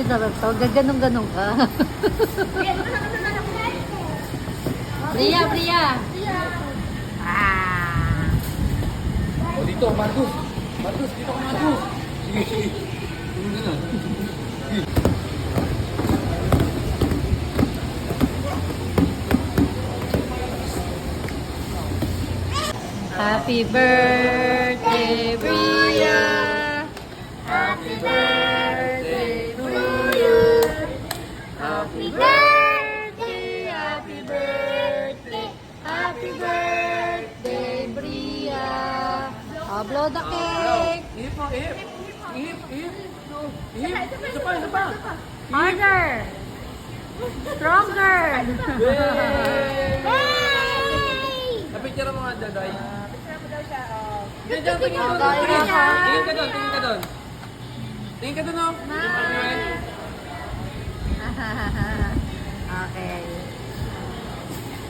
sarap to. Gaganong-ganong ka. Bria, Bria. Ah. O dito, Marcus. Marcus, dito ka Marcus. Sige, sige. Tulungan na. Happy birthday, Bria. Happy birthday to you. Happy birthday, happy birthday, happy birthday, Bria. Oh, blow the cake. Ihip mo, ihip. Ihip, ihip. Ihip. Isa pa, isa pa. Harder. Stronger. Napicture mo nga, Daday. Picture mo daw siya, oh. Tingin ka doon, tingin ka doon. Tingin ka. Tingin ka doon, tingin ka doon. Tingin ka doon, oh. Okay.